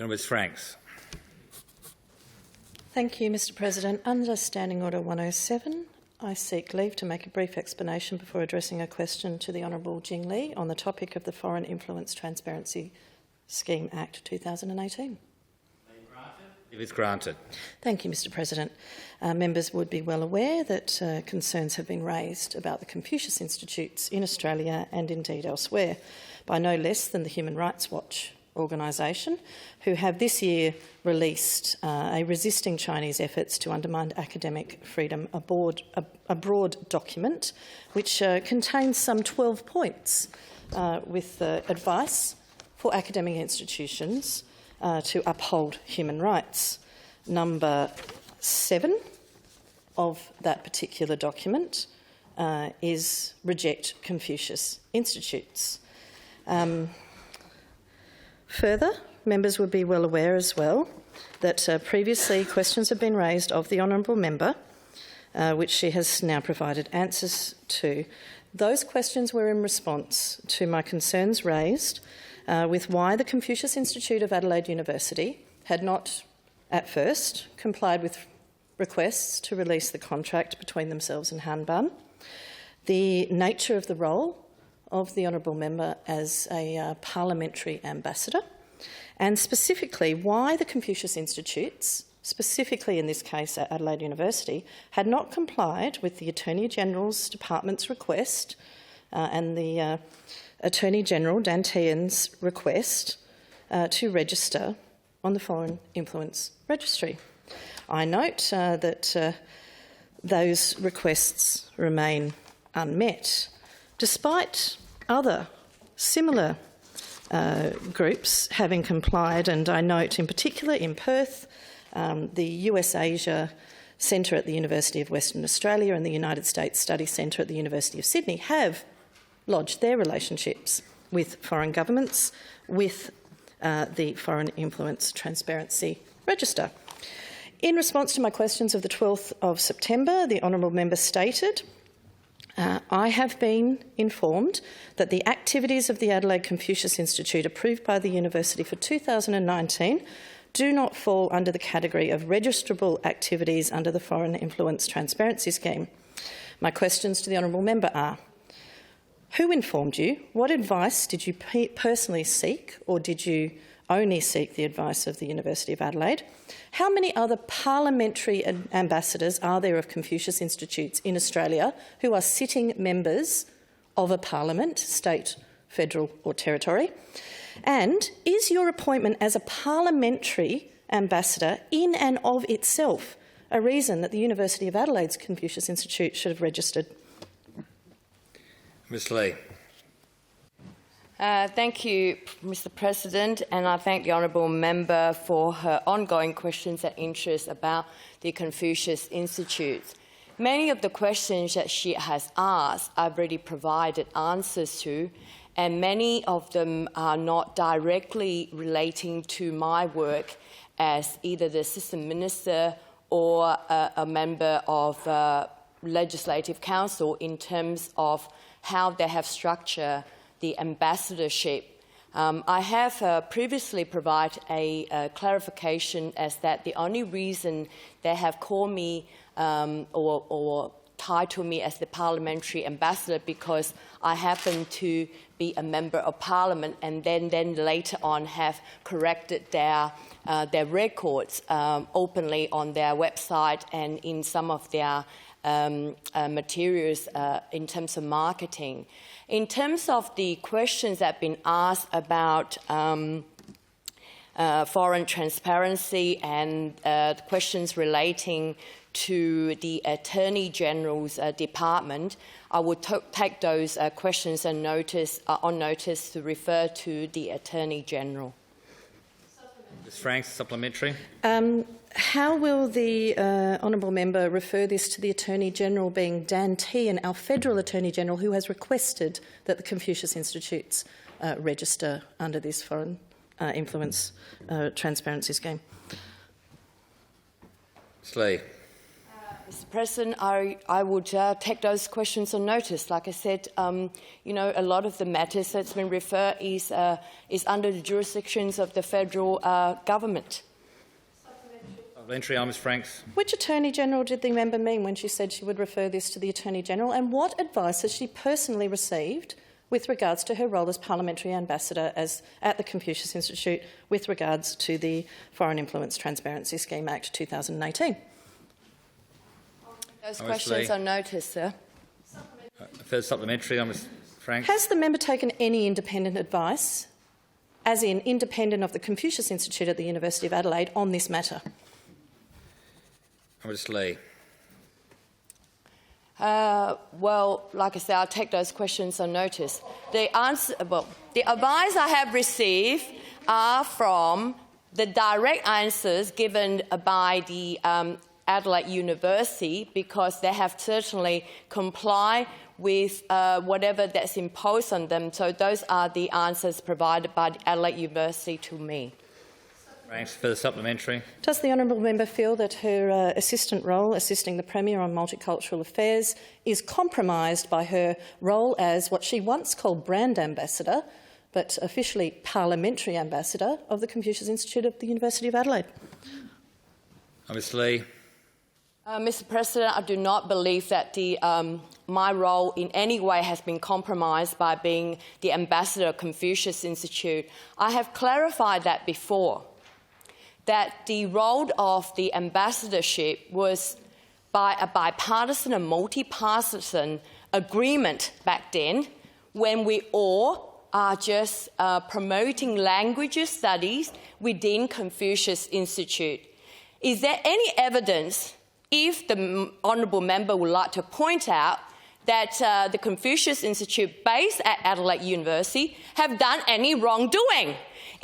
Ms Franks. Thank you, Mr President. Under Standing Order 107, I seek leave to make a brief explanation before addressing a question to the Honourable Jing Li on the topic of the Foreign Influence Transparency Scheme Act 2018. If it's granted. Thank you, Mr President. Members would be well aware that concerns have been raised about the Confucius Institutes in Australia and indeed elsewhere by no less than the Human Rights Watch organisation, who have this year released a Resisting Chinese Efforts to Undermine Academic Freedom Abroad document, which contains some 12 points with advice for academic institutions to uphold human rights. Number 7 of that particular document is reject Confucius Institutes. Further, members would be well aware as well that previously questions have been raised of the honourable member, which she has now provided answers to. Those questions were in response to my concerns raised with why the Confucius Institute of Adelaide University had not, at first, complied with requests to release the contract between themselves and Hanban, the nature of the role of the honourable member as a parliamentary ambassador, and specifically why the Confucius Institutes, specifically in this case at Adelaide University, had not complied with the Attorney-General's Department's request and the Attorney-General, Dan Tehan's request to register on the Foreign Influence Registry. I note that those requests remain unmet, despite other similar groups having complied, and I note in particular in Perth, the US-Asia Centre at the University of Western Australia and the United States Study Centre at the University of Sydney have lodged their relationships with foreign governments with the Foreign Influence Transparency Register. In response to my questions of the 12th of September, the honourable member stated, I have been informed that the activities of the Adelaide Confucius Institute approved by the University for 2019 do not fall under the category of registrable activities under the Foreign Influence Transparency Scheme. My questions to the honourable member are: who informed you? What advice did you personally seek, or did you only seek the advice of the University of Adelaide? How many other parliamentary ambassadors are there of Confucius Institutes in Australia who are sitting members of a parliament, state, federal or territory? And is your appointment as a parliamentary ambassador in and of itself a reason that the University of Adelaide's Confucius Institute should have registered? Ms Lee. Thank you, Mr President, and I thank the honourable member for her ongoing questions and interest about the Confucius Institute. Many of the questions that she has asked, I've already provided answers to, and many of them are not directly relating to my work as either the Assistant Minister or a member of Legislative Council in terms of how they have structured the ambassadorship. I have previously provided a clarification as that the only reason they have called me or titled me as the parliamentary ambassador because I happen to be a member of parliament, and then later on have corrected their records openly on their website and in some of their materials in terms of marketing. In terms of the questions that have been asked about foreign transparency and questions relating to the Attorney General's department, I would take those questions and on notice to refer to the Attorney General. Ms Franks, supplementary. How will the honourable member refer this to the Attorney General, being Dan Tehan, our Federal Attorney General, who has requested that the Confucius Institutes register under this Foreign Influence Transparency Scheme? Ms Lee. Mr. President, I would take those questions on notice. Like I said, a lot of the matters that's been referred is under the jurisdictions of the federal government. Supplementary, Ms Franks. Which Attorney-General did the member mean when she said she would refer this to the Attorney-General, and what advice has she personally received with regards to her role as Parliamentary Ambassador at the Confucius Institute with regards to the Foreign Influence Transparency Scheme Act 2018? Those questions on notice, sir. Further supplementary, Ms Franks. Has the member taken any independent advice, as in independent of the Confucius Institute at the University of Adelaide, on this matter? Ms Lee. Well, like I said, I'll take those questions on notice. The advice I have received are from the direct answers given by the Adelaide University, because they have certainly complied with whatever that's imposed on them. So those are the answers provided by the Adelaide University to me. Thanks. Further supplementary. Does the honourable member feel that her assistant role, assisting the Premier on multicultural affairs, is compromised by her role as what she once called brand ambassador, but officially parliamentary ambassador of the Confucius Institute of the University of Adelaide? Ms Lee. Mr. President, I do not believe that my role in any way has been compromised by being the ambassador of Confucius Institute. I have clarified that before, that the role of the ambassadorship was by a bipartisan and multi-partisan agreement back then, when we all are just promoting language studies within Confucius Institute. Is there any evidence, if the honourable member would like to point out, that the Confucius Institute based at Adelaide University have done any wrongdoing?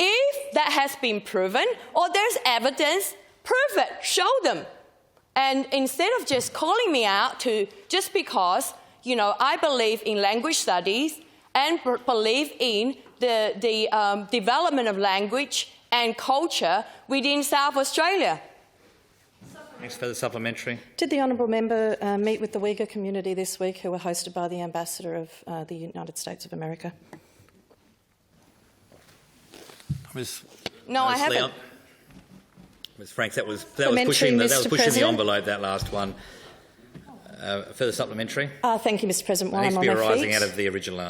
If that has been proven, or there's evidence, prove it, show them. And instead of just calling me out just because, I believe in language studies and believe in the development of language and culture within South Australia. Thanks. Further supplementary. Did the honourable member meet with the Uyghur community this week, who were hosted by the Ambassador of the United States of America? No, I haven't. Ms Franks, that was pushing the envelope, that last one. Further supplementary. Thank you, Mr. President. While It needs I'm to on be my arising feet, out of the original answer.